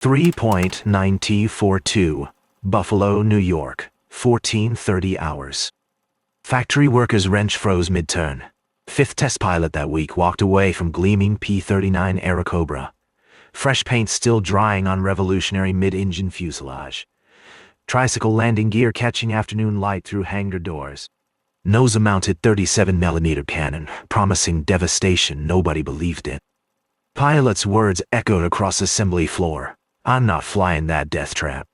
3.9T42, Buffalo, New York, 14:30 hours. Factory workers' wrench froze mid-turn. Fifth test pilot that week walked away from gleaming P-39 Airacobra. Fresh paint still drying on revolutionary mid-engine fuselage. Tricycle landing gear catching afternoon light through hangar doors. Nose-mounted 37mm cannon, promising devastation nobody believed in. Pilot's words echoed across assembly floor. "I'm not flying that death trap."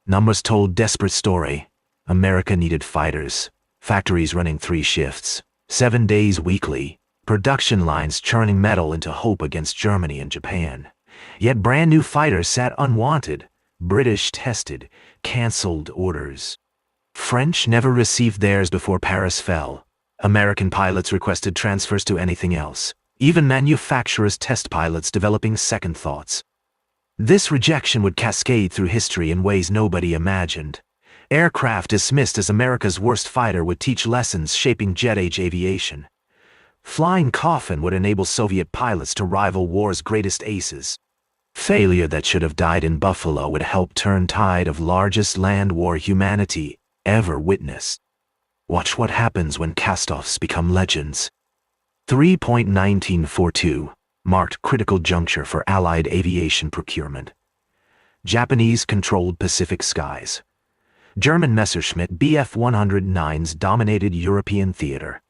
Numbers told desperate story. America needed fighters. Factories running 3 shifts, 7 days weekly. Production lines churning metal into hope against Germany and Japan. Yet brand new fighters sat unwanted. British tested, cancelled orders. French never received theirs before Paris fell. American pilots requested transfers to anything else. Even manufacturers' test pilots developing second thoughts. This rejection would cascade through history in ways nobody imagined. Aircraft dismissed as America's worst fighter would teach lessons shaping jet-age aviation. Flying Coffin would enable Soviet pilots to rival war's greatest aces. Failure that should have died in Buffalo would help turn tide of largest land war humanity ever witnessed. Watch what happens when castoffs become legends. 3.1942 marked critical juncture for Allied aviation procurement. Japanese-controlled Pacific skies. German Messerschmitt Bf-109s dominated European theater.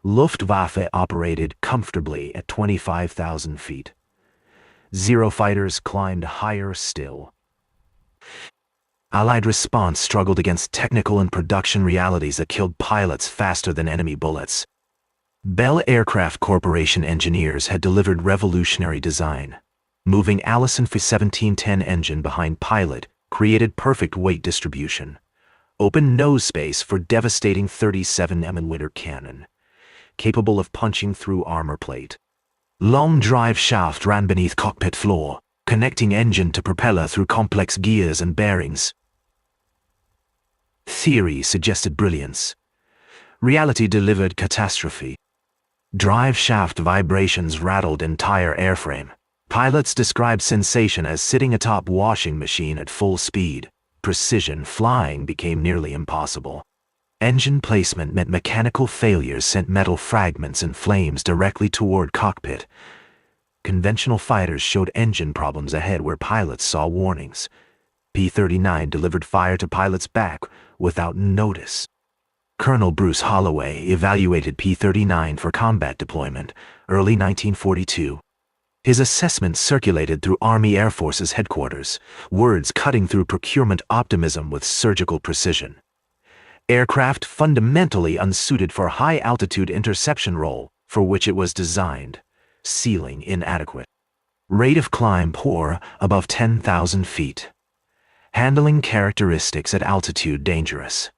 Luftwaffe operated comfortably at 25,000 feet. Zero fighters climbed higher still. Allied response struggled against technical and production realities that killed pilots faster than enemy bullets. Bell Aircraft Corporation engineers had delivered revolutionary design. Moving Allison F-1710 engine behind pilot created perfect weight distribution. Open nose space for devastating 37mm cannon, capable of punching through armor plate. Long drive shaft ran beneath cockpit floor, connecting engine to propeller through complex gears and bearings. Theory suggested brilliance. Reality delivered catastrophe. Drive shaft vibrations rattled entire airframe. Pilots described sensation as sitting atop washing machine at full speed. Precision flying became nearly impossible. Engine placement meant mechanical failures sent metal fragments and flames directly toward cockpit. Conventional fighters showed engine problems ahead where pilots saw warnings. P-39 delivered fire to pilots' back without notice. Colonel Bruce Holloway evaluated P-39 for combat deployment, early 1942. His assessment circulated through Army Air Force's headquarters, words cutting through procurement optimism with surgical precision. Aircraft fundamentally unsuited for high-altitude interception role for which it was designed. Ceiling inadequate. Rate of climb poor above 10,000 feet. Handling characteristics at altitude dangerous.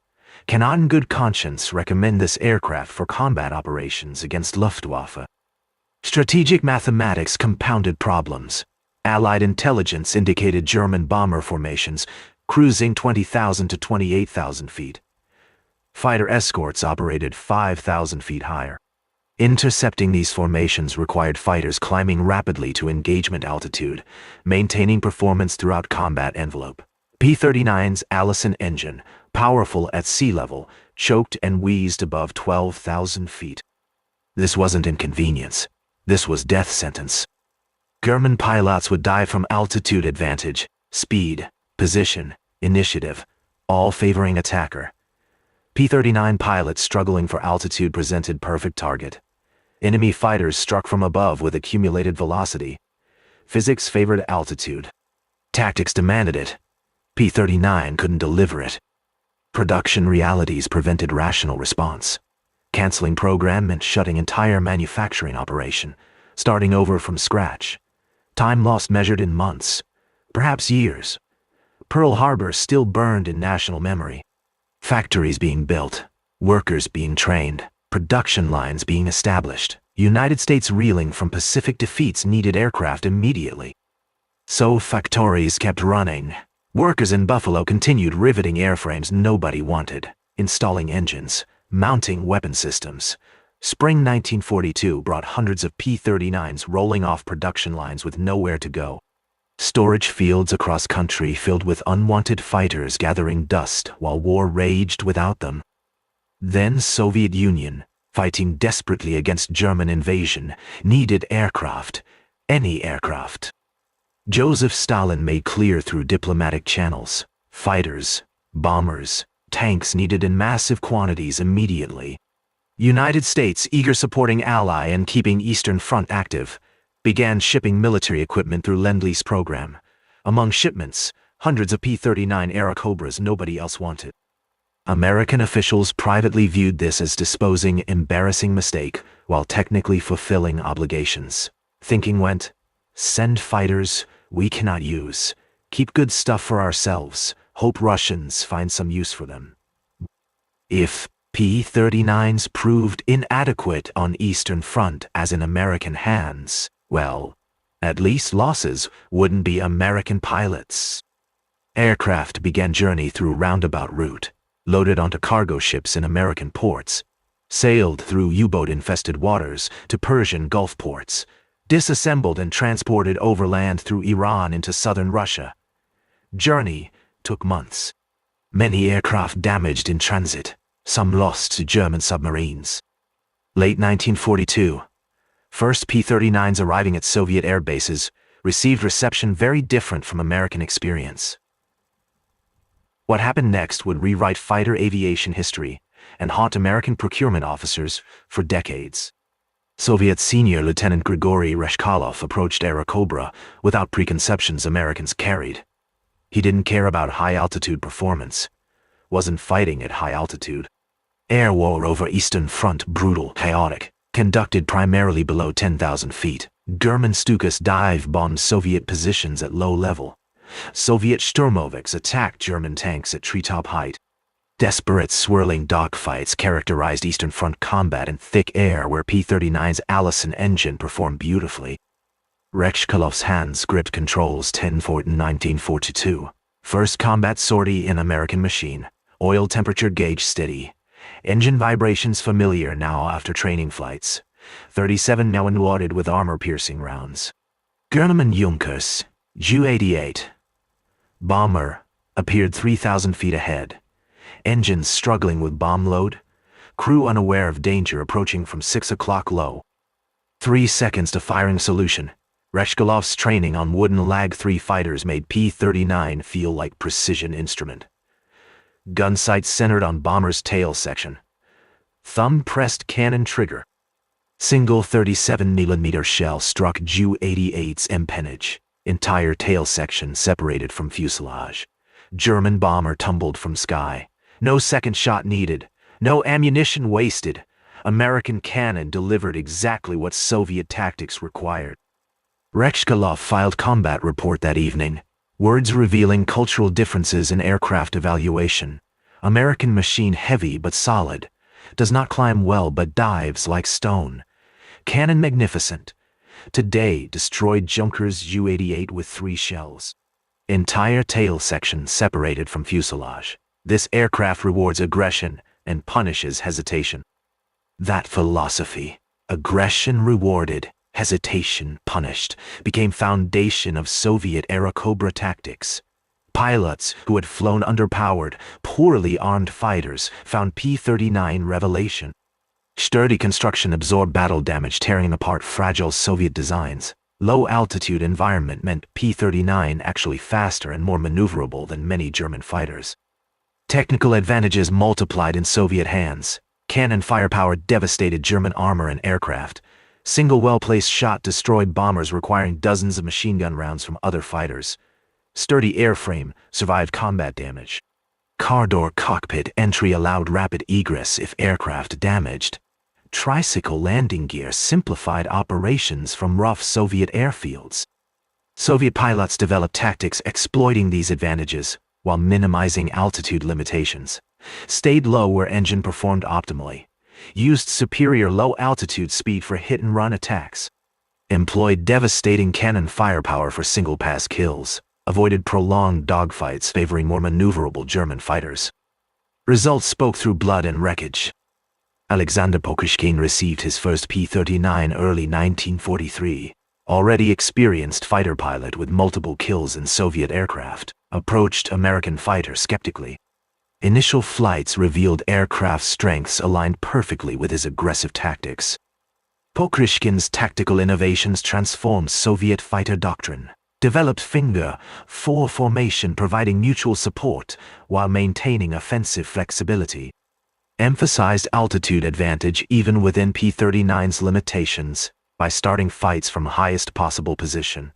Cannot in good conscience recommend this aircraft for combat operations against Luftwaffe. Strategic mathematics compounded problems. Allied intelligence indicated German bomber formations cruising 20,000 to 28,000 feet. Fighter escorts operated 5,000 feet higher. Intercepting these formations required fighters climbing rapidly to engagement altitude, maintaining performance throughout combat envelope. P-39's Allison engine, powerful at sea level, choked and wheezed above 12,000 feet. This wasn't inconvenience. This was death sentence. German pilots would die from altitude advantage, speed, position, initiative, all favoring attacker. P-39 pilots struggling for altitude presented perfect target. Enemy fighters struck from above with accumulated velocity. Physics favored altitude. Tactics demanded it. P-39 couldn't deliver it. Production realities prevented rational response. Canceling program meant shutting entire manufacturing operation, starting over from scratch. Time lost measured in months, perhaps years. Pearl Harbor still burned in national memory. Factories being built, workers being trained, production lines being established. United States reeling from Pacific defeats needed aircraft immediately. So factories kept running. Workers in Buffalo continued riveting airframes nobody wanted, installing engines, mounting weapon systems. Spring 1942 brought hundreds of P-39s rolling off production lines with nowhere to go. Storage fields across country filled with unwanted fighters gathering dust while war raged without them. Then Soviet Union, fighting desperately against German invasion, needed aircraft, any aircraft. Joseph Stalin made clear through diplomatic channels, fighters, bombers, tanks needed in massive quantities immediately. United States, eager supporting ally and keeping Eastern Front active, began shipping military equipment through Lend-Lease program. Among shipments, hundreds of P-39 Airacobras nobody else wanted. American officials privately viewed this as disposing embarrassing mistake while technically fulfilling obligations. Thinking went, send fighters we cannot use, keep good stuff for ourselves, hope Russians find some use for them. If P-39s proved inadequate on Eastern Front as in American hands, well, at least losses wouldn't be American pilots. Aircraft began journey through roundabout route, loaded onto cargo ships in American ports, sailed through U-boat-infested waters to Persian Gulf ports, disassembled and transported overland through Iran into southern Russia. Journey took months. Many aircraft damaged in transit, some lost to German submarines. Late 1942, first P-39s arriving at Soviet air bases received reception very different from American experience. What happened next would rewrite fighter aviation history and haunt American procurement officers for decades. Soviet senior Lieutenant Grigory Reshkalov approached Airacobra without preconceptions Americans carried. He didn't care about high-altitude performance, wasn't fighting at high altitude. Air war over Eastern Front brutal, chaotic, conducted primarily below 10,000 feet. German Stukas dive-bombed Soviet positions at low level. Soviet Sturmovix attacked German tanks at treetop height. Desperate, swirling dogfights characterized Eastern Front combat in thick air where P-39's Allison engine performed beautifully. Reshkalov's hands gripped controls 10/4/1942. First combat sortie in American machine. Oil temperature gauge steady. Engine vibrations familiar now after training flights. 37 now unloaded with armor-piercing rounds. German Junkers, Ju-88. Bomber appeared 3,000 feet ahead. Engines struggling with bomb load. Crew unaware of danger approaching from 6 o'clock low. 3 seconds to firing solution. Reshkalov's training on wooden Lag-3 fighters made P-39 feel like precision instrument. Gun sights centered on bomber's tail section. Thumb-pressed cannon trigger. Single 37mm shell struck Ju-88's empennage. Entire tail section separated from fuselage. German bomber tumbled from sky. No second shot needed. No ammunition wasted. American cannon delivered exactly what Soviet tactics required. Reshkalov filed combat report that evening. Words revealing cultural differences in aircraft evaluation. American machine heavy but solid. Does not climb well but dives like stone. Cannon magnificent. Today destroyed Junkers Ju-88 with 3 shells. Entire tail section separated from fuselage. This aircraft rewards aggression and punishes hesitation. That philosophy, aggression rewarded, hesitation punished, became foundation of Soviet Airacobra tactics. Pilots who had flown underpowered, poorly armed fighters found P-39 revelation. Sturdy construction absorbed battle damage, tearing apart fragile Soviet designs. Low-altitude environment meant P-39 actually faster and more maneuverable than many German fighters. Technical advantages multiplied in Soviet hands. Cannon firepower devastated German armor and aircraft. Single well-placed shot destroyed bombers requiring dozens of machine gun rounds from other fighters. Sturdy airframe survived combat damage. Car door cockpit entry allowed rapid egress if aircraft damaged. Tricycle landing gear simplified operations from rough Soviet airfields. Soviet pilots developed tactics exploiting these advantages while minimizing altitude limitations. Stayed low where engine performed optimally. Used superior low-altitude speed for hit-and-run attacks. Employed devastating cannon firepower for single-pass kills. Avoided prolonged dogfights favoring more maneuverable German fighters. Results spoke through blood and wreckage. Alexander Pokushkin received his first P-39 early 1943. already experienced fighter pilot with multiple kills in Soviet aircraft, approached American fighter skeptically. Initial flights revealed aircraft strengths aligned perfectly with his aggressive tactics. Pokryshkin's tactical innovations transformed Soviet fighter doctrine, developed finger four formation providing mutual support while maintaining offensive flexibility, emphasized altitude advantage even within P-39's limitations by starting fights from highest possible position,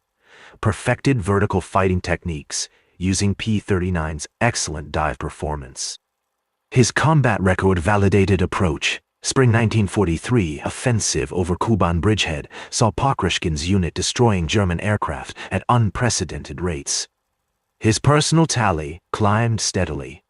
perfected vertical fighting techniques using P-39's excellent dive performance. His combat record validated approach, Spring 1943 offensive over Kuban bridgehead saw Pokryshkin's unit destroying German aircraft at unprecedented rates. His personal tally climbed steadily.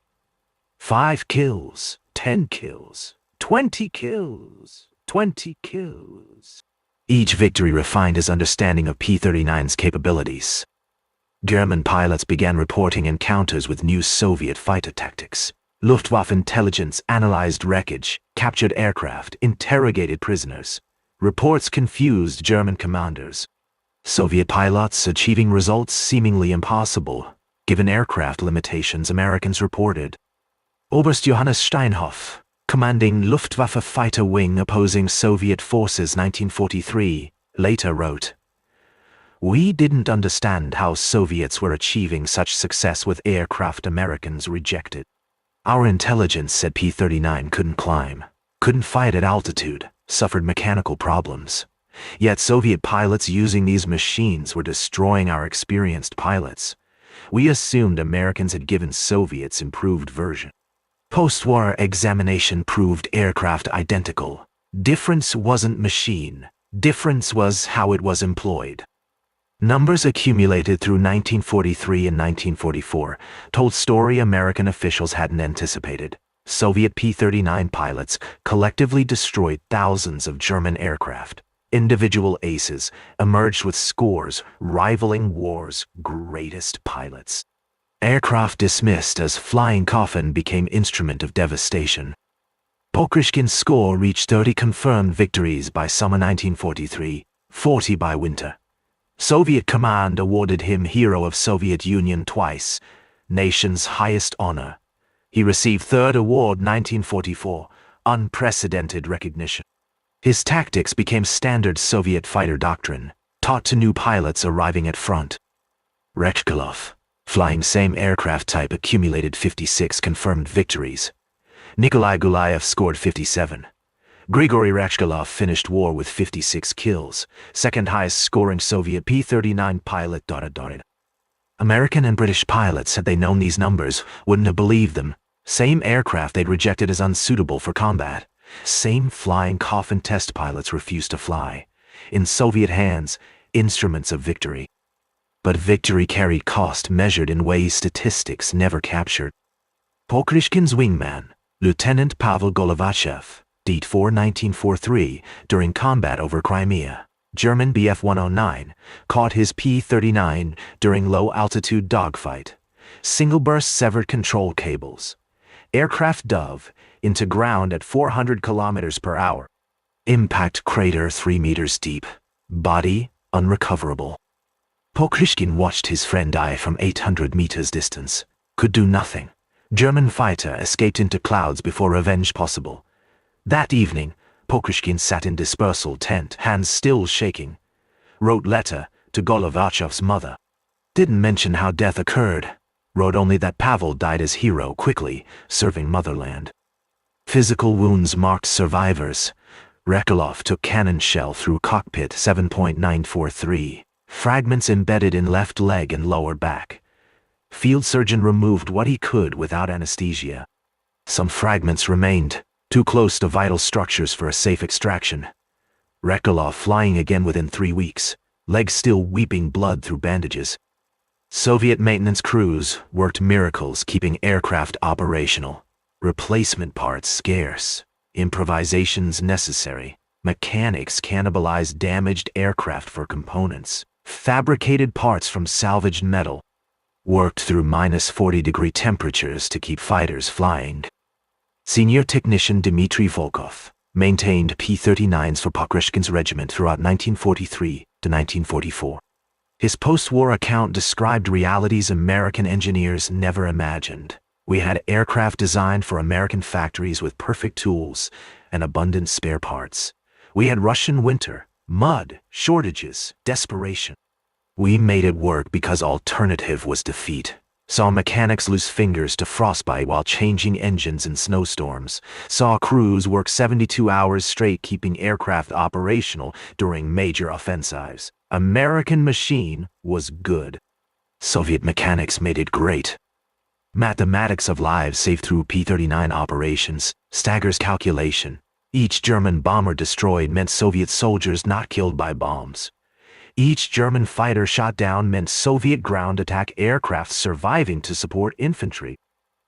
5 kills, 10 kills, 20 kills, 20 kills. Each victory refined his understanding of P-39's capabilities. German pilots began reporting encounters with new Soviet fighter tactics. Luftwaffe intelligence analyzed wreckage, captured aircraft, interrogated prisoners. Reports confused German commanders. Soviet pilots achieving results seemingly impossible, given aircraft limitations, Americans reported. Oberst Johannes Steinhoff, commanding Luftwaffe fighter wing opposing Soviet forces 1943, later wrote, "We didn't understand how Soviets were achieving such success with aircraft Americans rejected. Our intelligence said P-39 couldn't climb, couldn't fight at altitude, suffered mechanical problems. Yet Soviet pilots using these machines were destroying our experienced pilots. We assumed Americans had given Soviets improved version. Post-war examination proved aircraft identical. Difference wasn't machine, difference was how it was employed." Numbers accumulated through 1943 and 1944 told story American officials hadn't anticipated. Soviet P-39 pilots collectively destroyed thousands of German aircraft. Individual aces emerged with scores rivaling war's greatest pilots. Aircraft dismissed as flying coffin became instrument of devastation. Pokryshkin's score reached 30 confirmed victories by summer 1943, 40 by winter. Soviet command awarded him Hero of Soviet Union twice, nation's highest honor. He received third award 1944, unprecedented recognition. His tactics became standard Soviet fighter doctrine, taught to new pilots arriving at front. Rechkalov, flying same aircraft type, accumulated 56 confirmed victories. Nikolai Gulayev scored 57. Grigory Rechkalov finished war with 56 kills, second highest scoring Soviet P-39 pilot. American and British pilots, had they known these numbers, wouldn't have believed them. Same aircraft they'd rejected as unsuitable for combat. Same flying coffin test pilots refused to fly. In Soviet hands, instruments of victory. But victory carried cost measured in ways statistics never captured. Pokryshkin's wingman, Lieutenant Pavel Golovachev, died 1943 during combat over Crimea. German Bf-109 caught his P-39 during low-altitude dogfight. Single-burst severed control cables. Aircraft dove into ground at 400 kilometers per hour. Impact crater 3 meters deep. Body unrecoverable. Pokryshkin watched his friend die from 800 meters distance. Could do nothing. German fighter escaped into clouds before revenge possible. That evening, Pokryshkin sat in dispersal tent, hands still shaking. Wrote letter to Golovachev's mother. Didn't mention how death occurred. Wrote only that Pavel died as hero quickly, serving motherland. Physical wounds marked survivors. Rekalov took cannon shell through cockpit 7.943. Fragments embedded in left leg and lower back. Field surgeon removed what he could without anesthesia. Some fragments remained, too close to vital structures for a safe extraction. Rekalov flying again within 3 weeks, legs still weeping blood through bandages. Soviet maintenance crews worked miracles keeping aircraft operational. Replacement parts scarce, improvisations necessary. Mechanics cannibalized damaged aircraft for components. Fabricated parts from salvaged metal. Worked through -40-degree temperatures to keep fighters flying. Senior technician Dmitry Volkov maintained P-39s for Pokryshkin's regiment throughout 1943, to 1944. His post-war account described realities American engineers never imagined. We had aircraft designed for American factories with perfect tools and abundant spare parts. We had Russian winter, mud, shortages, desperation. We made it work because alternative was defeat. Saw mechanics lose fingers to frostbite while changing engines in snowstorms. Saw crews work 72 hours straight keeping aircraft operational during major offensives. American machine was good. Soviet mechanics made it great. Mathematics of lives saved through P-39 operations, staggers calculation. Each German bomber destroyed meant Soviet soldiers not killed by bombs. Each German fighter shot down meant Soviet ground attack aircraft surviving to support infantry.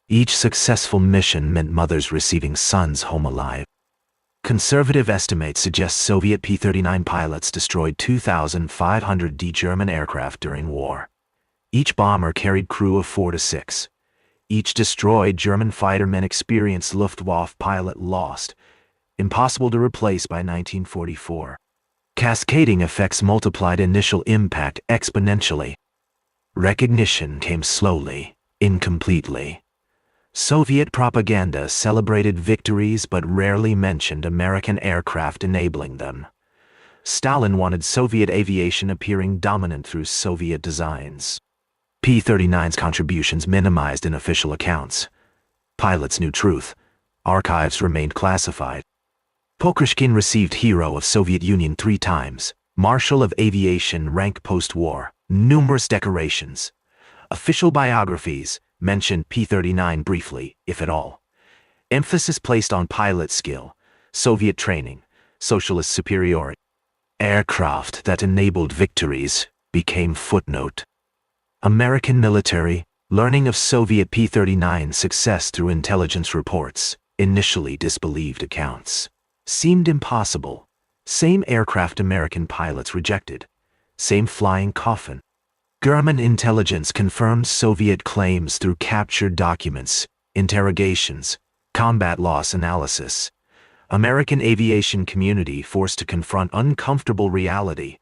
Each successful mission meant mothers receiving sons home alive. Conservative estimates suggest Soviet P-39 pilots destroyed 2,500 German aircraft during war. Each bomber carried crew of 4 to 6. Each destroyed German fighter meant experienced Luftwaffe pilot lost, impossible to replace by 1944. Cascading effects multiplied initial impact exponentially. Recognition came slowly, incompletely. Soviet propaganda celebrated victories but rarely mentioned American aircraft enabling them. Stalin wanted Soviet aviation appearing dominant through Soviet designs. P-39's contributions minimized in official accounts. Pilots knew truth. Archives remained classified. Pokrishkin received Hero of Soviet Union 3 times, Marshal of Aviation rank post-war, numerous decorations. Official biographies mentioned P-39 briefly, if at all. Emphasis placed on pilot skill, Soviet training, socialist superiority. Aircraft that enabled victories became footnote. American military, learning of Soviet P-39 success through intelligence reports, initially disbelieved accounts. Seemed impossible. Same aircraft American pilots rejected. Same flying coffin. German intelligence confirmed Soviet claims through captured documents, interrogations, combat loss analysis. American aviation community forced to confront uncomfortable reality.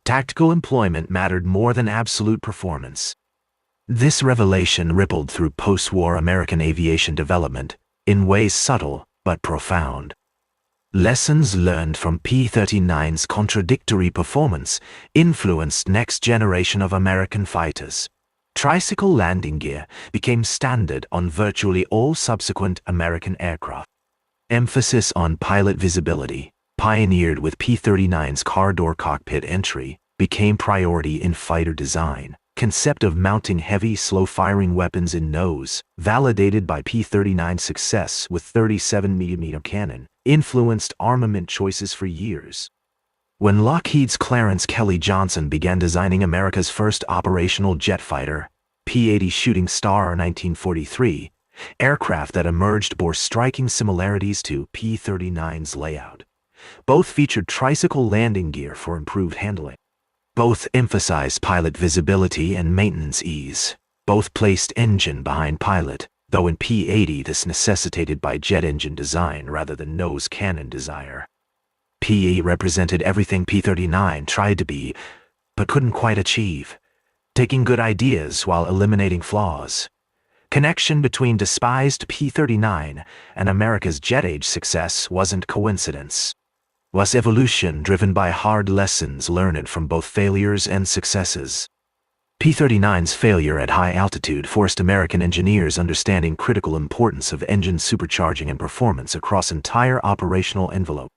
Tactical employment mattered more than absolute performance. This revelation rippled through post-war American aviation development, in ways subtle but profound. Lessons learned from P-39's contradictory performance influenced next generation of American fighters. Tricycle landing gear became standard on virtually all subsequent American aircraft. Emphasis on pilot visibility, pioneered with P-39's car door cockpit entry, became priority in fighter design. Concept of mounting heavy, slow-firing weapons in nose, validated by P-39's success with 37mm cannon, influenced armament choices for years. When Lockheed's Clarence Kelly Johnson began designing America's first operational jet fighter, P-80 Shooting Star 1943, aircraft that emerged bore striking similarities to P-39's layout. Both featured tricycle landing gear for improved handling. Both emphasized pilot visibility and maintenance ease. Both placed engine behind pilot, though in P-80 this necessitated by jet engine design rather than nose cannon desire. P-80 represented everything P-39 tried to be, but couldn't quite achieve. Taking good ideas while eliminating flaws. Connection between despised P-39 and America's jet age success wasn't coincidence. Was evolution driven by hard lessons learned from both failures and successes. P-39's failure at high altitude forced American engineers understanding critical importance of engine supercharging and performance across entire operational envelope.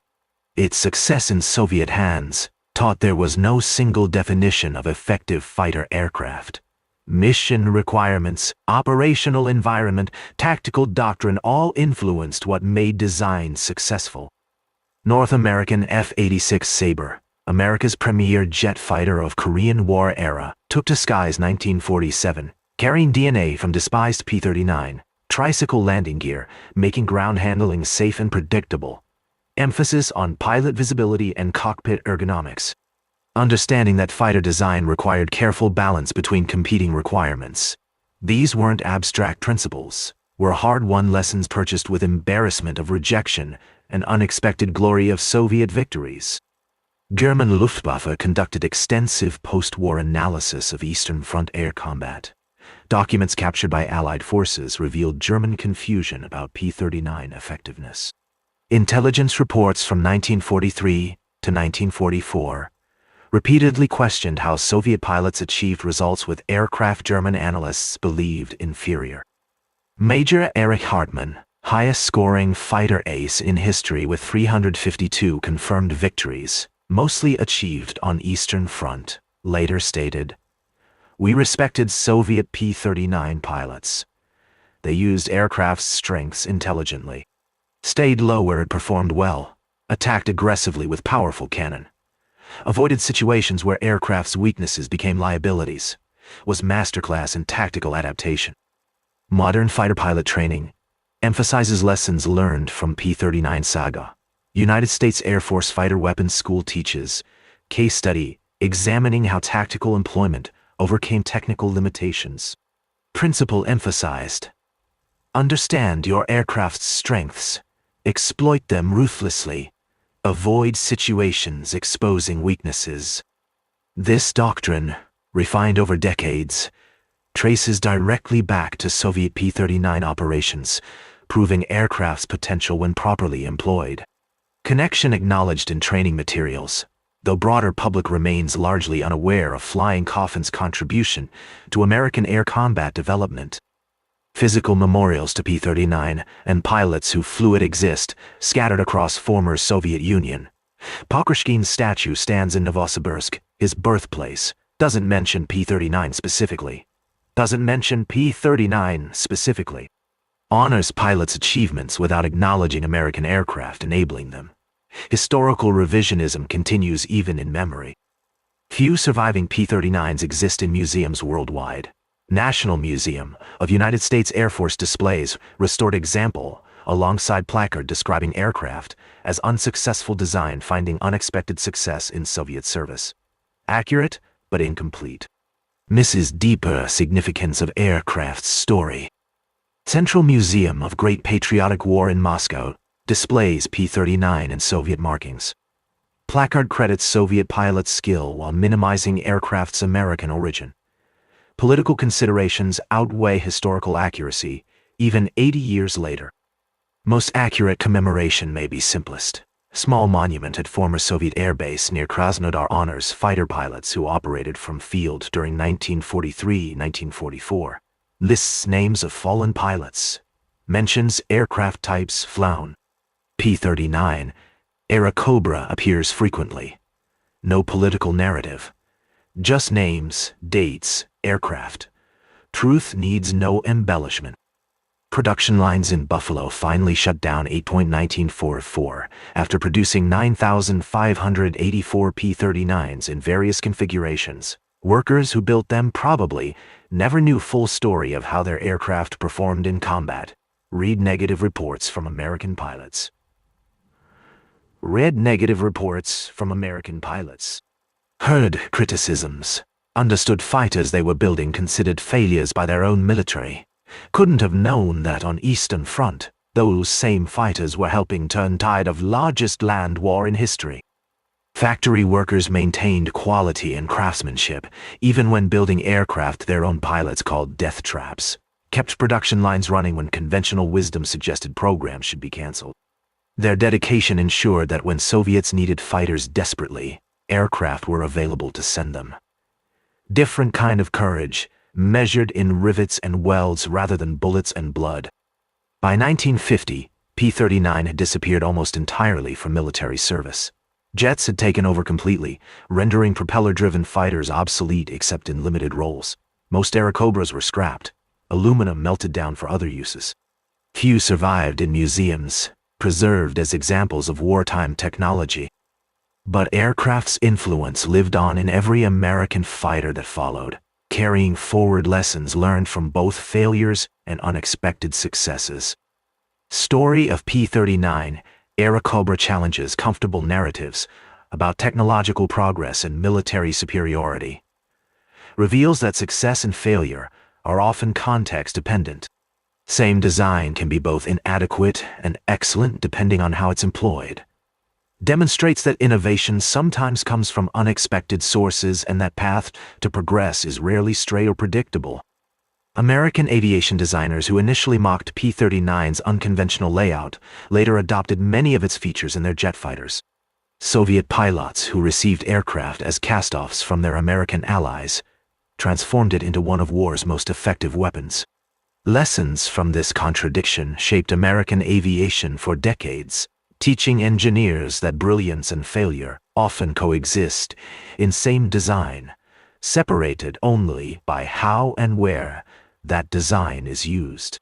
Its success in Soviet hands taught there was no single definition of effective fighter aircraft. Mission requirements, operational environment, tactical doctrine all influenced what made design successful. North American F-86 Sabre, America's premier jet fighter of Korean War era, took to skies 1947, carrying DNA from despised P-39, tricycle landing gear, making ground handling safe and predictable. Emphasis on pilot visibility and cockpit ergonomics. Understanding that fighter design required careful balance between competing requirements. These weren't abstract principles, were hard-won lessons purchased with embarrassment of rejection and unexpected glory of Soviet victories. German Luftwaffe conducted extensive post-war analysis of Eastern Front air combat. Documents captured by Allied forces revealed German confusion about P-39 effectiveness. Intelligence reports from 1943 to 1944 repeatedly questioned how Soviet pilots achieved results with aircraft German analysts believed inferior. Major Erich Hartmann, highest-scoring fighter ace in history with 352 confirmed victories, mostly achieved on Eastern Front, later stated, "We respected Soviet P-39 pilots. They used aircraft's strengths intelligently, stayed low where it performed well, attacked aggressively with powerful cannon, avoided situations where aircraft's weaknesses became liabilities, was masterclass in tactical adaptation." Modern fighter pilot training emphasizes lessons learned from P-39 saga. United States Air Force Fighter Weapons School teaches case study examining how tactical employment overcame technical limitations. Principle emphasized: understand your aircraft's strengths, exploit them ruthlessly, avoid situations exposing weaknesses. This doctrine, refined over decades, traces directly back to Soviet P-39 operations, proving aircraft's potential when properly employed. Connection acknowledged in training materials, though broader public remains largely unaware of Flying Coffin's contribution to American air combat development. Physical memorials to P-39 and pilots who flew it exist, scattered across former Soviet Union. Pokroshkin's statue stands in Novosibirsk, his birthplace, doesn't mention P-39 specifically. Honors pilots' achievements without acknowledging American aircraft enabling them. Historical revisionism continues even in memory. Few surviving P-39s exist in museums worldwide. National Museum of United States Air Force displays restored example alongside placard describing aircraft as unsuccessful design finding unexpected success in Soviet service. Accurate, but incomplete. Misses deeper significance of aircraft's story. Central Museum of Great Patriotic War in Moscow displays P-39 and Soviet markings. Placard credits Soviet pilots' skill while minimizing aircraft's American origin. Political considerations outweigh historical accuracy, even 80 years later. Most accurate commemoration may be simplest. Small monument at former Soviet air base near Krasnodar honors fighter pilots who operated from field during 1943-1944. Lists names of fallen pilots. Mentions aircraft types flown. P-39 Airacobra appears frequently. No political narrative. Just names, dates, aircraft. Truth needs no embellishment. Production lines in Buffalo finally shut down 8.1944 after producing 9,584 P-39s in various configurations. Workers who built them probably never knew full story of how their aircraft performed in combat. Read negative reports from American pilots. Heard criticisms. Understood fighters they were building considered failures by their own military. Couldn't have known that on Eastern Front, those same fighters were helping turn tide of largest land war in history. Factory workers maintained quality and craftsmanship, even when building aircraft their own pilots called death traps. Kept production lines running when conventional wisdom suggested programs should be canceled. Their dedication ensured that when Soviets needed fighters desperately, aircraft were available to send them. Different kind of courage, measured in rivets and welds rather than bullets and blood. By 1950, P-39 had disappeared almost entirely from military service. Jets had taken over completely, rendering propeller-driven fighters obsolete except in limited roles. Most Airacobras were scrapped. Aluminum melted down for other uses. Few survived in museums, preserved as examples of wartime technology. But aircraft's influence lived on in every American fighter that followed, carrying forward lessons learned from both failures and unexpected successes. Story of P-39 Airacobra challenges comfortable narratives about technological progress and military superiority. Reveals that success and failure are often context-dependent. Same design can be both inadequate and excellent depending on how it's employed. demonstrates that innovation sometimes comes from unexpected sources and that path to progress is rarely straight or predictable. American aviation designers who initially mocked P-39's unconventional layout later adopted many of its features in their jet fighters. Soviet pilots who received aircraft as cast-offs from their American allies transformed it into one of war's most effective weapons. Lessons from this contradiction shaped American aviation for decades, teaching engineers that brilliance and failure often coexist in same design, separated only by how and where that design is used.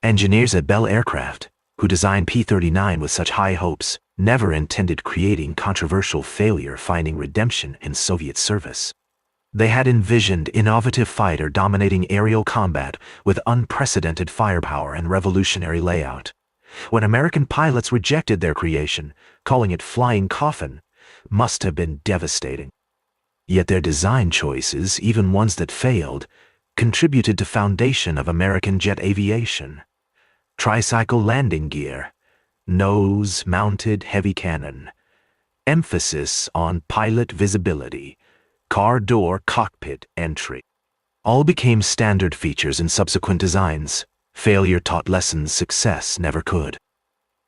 Engineers at Bell Aircraft, who designed P-39 with such high hopes, never intended creating controversial failure finding redemption in Soviet service. They had envisioned innovative fighter dominating aerial combat with unprecedented firepower and revolutionary layout. When American pilots rejected their creation, calling it flying coffin, must have been devastating. Yet their design choices, even ones that failed, contributed to foundation of American jet aviation. Tricycle landing gear, nose-mounted heavy cannon, emphasis on pilot visibility, car door cockpit entry. All became standard features in subsequent designs. Failure taught lessons success never could.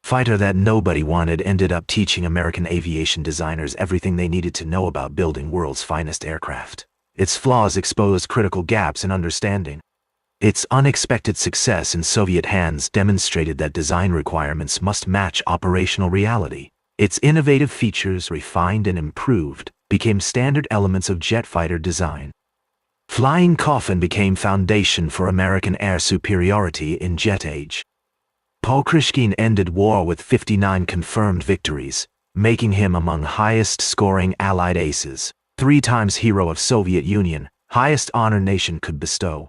Fighter that nobody wanted ended up teaching American aviation designers everything they needed to know about building world's finest aircraft. Its flaws exposed critical gaps in understanding. Its unexpected success in Soviet hands demonstrated that design requirements must match operational reality. Its innovative features, refined and improved, became standard elements of jet fighter design. Flying coffin became foundation for American air superiority in jet age. Pokrishkin ended war with 59 confirmed victories, making him among highest-scoring Allied aces, 3 times Hero of Soviet Union, highest honor nation could bestow.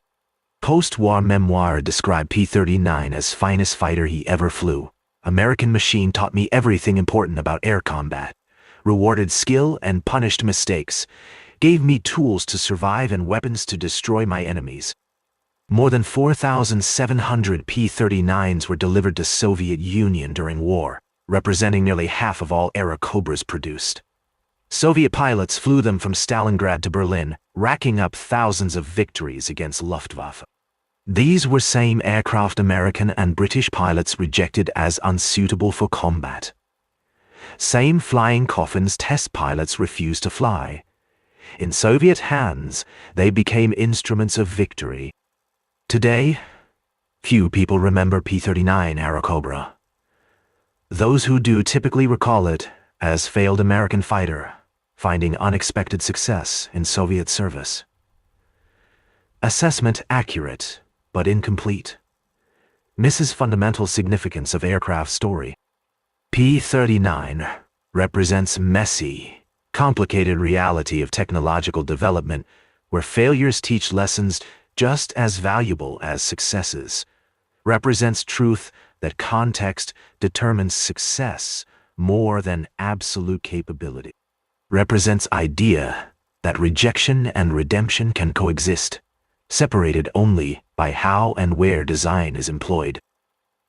Post-war memoir described P-39 as finest fighter he ever flew. American machine taught me everything important about air combat, rewarded skill and punished mistakes, gave me tools to survive and weapons to destroy my enemies. More than 4,700 P-39s were delivered to Soviet Union during war, representing nearly half of all Airacobras produced. Soviet pilots flew them from Stalingrad to Berlin, racking up thousands of victories against Luftwaffe. These were same aircraft American and British pilots rejected as unsuitable for combat. Same flying coffins test pilots refused to fly. In Soviet hands, they became instruments of victory. Today, few people remember P-39 Airacobra. Those who do typically recall it as failed American fighter, finding unexpected success in Soviet service. Assessment accurate, but incomplete. Misses fundamental significance of aircraft story. P-39 represents messy, complicated reality of technological development where failures teach lessons just as valuable as successes. Represents truth that context determines success more than absolute capability. Represents idea that rejection and redemption can coexist, separated only by how and where design is employed.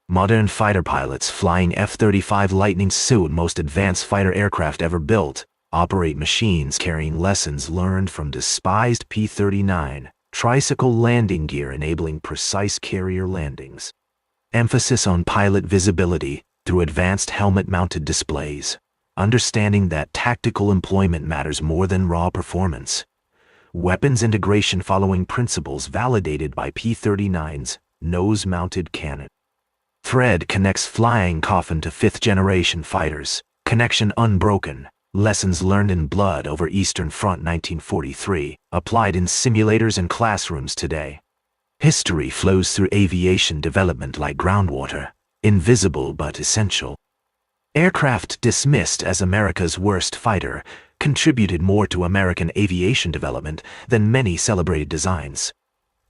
Modern fighter pilots flying F-35 Lightning II, most advanced fighter aircraft ever built, operate machines carrying lessons learned from despised P-39, tricycle landing gear enabling precise carrier landings. Emphasis on pilot visibility through advanced helmet-mounted displays. Understanding that tactical employment matters more than raw performance. Weapons integration following principles validated by P-39's nose-mounted cannon. Thread connects flying coffin to fifth-generation fighters. Connection unbroken. Lessons learned in blood over Eastern Front 1943, applied in simulators and classrooms today. History flows through aviation development like groundwater, invisible but essential. Aircraft dismissed as America's worst fighter contributed more to American aviation development than many celebrated designs.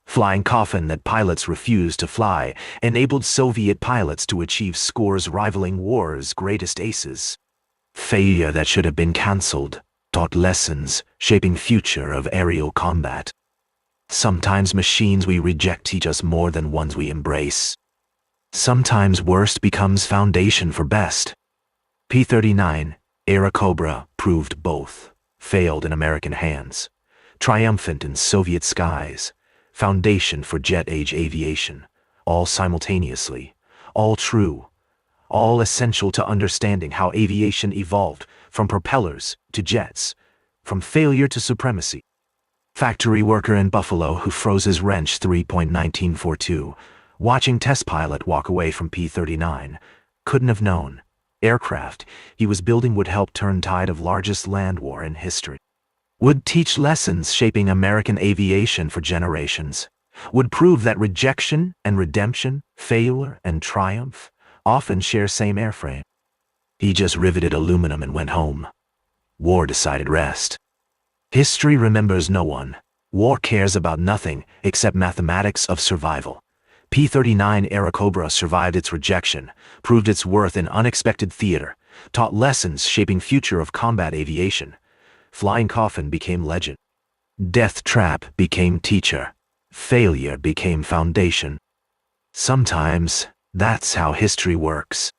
Flying coffin that pilots refused to fly enabled Soviet pilots to achieve scores rivaling war's greatest aces. Failure that should have been cancelled taught lessons shaping future of aerial combat. Sometimes machines we reject teach us more than ones we embrace. Sometimes worst becomes foundation for best. P-39 Airacobra proved both, failed in American hands, triumphant in Soviet skies, foundation for jet-age aviation, all simultaneously, all true, all essential to understanding how aviation evolved from propellers to jets, from failure to supremacy. Factory worker in Buffalo who froze his wrench 3.1942, watching test pilot walk away from P-39, couldn't have known. Aircraft he was building would help turn tide of largest land war in history. Would teach lessons shaping American aviation for generations. Would prove that rejection and redemption, failure and triumph, often share same airframe. He just riveted aluminum and went home. War decided rest. History remembers no one. War cares about nothing except mathematics of survival. P-39 Airacobra survived its rejection, proved its worth in unexpected theater, taught lessons shaping future of combat aviation. Flying Coffin became legend. Death Trap became teacher. Failure became foundation. Sometimes, that's how history works.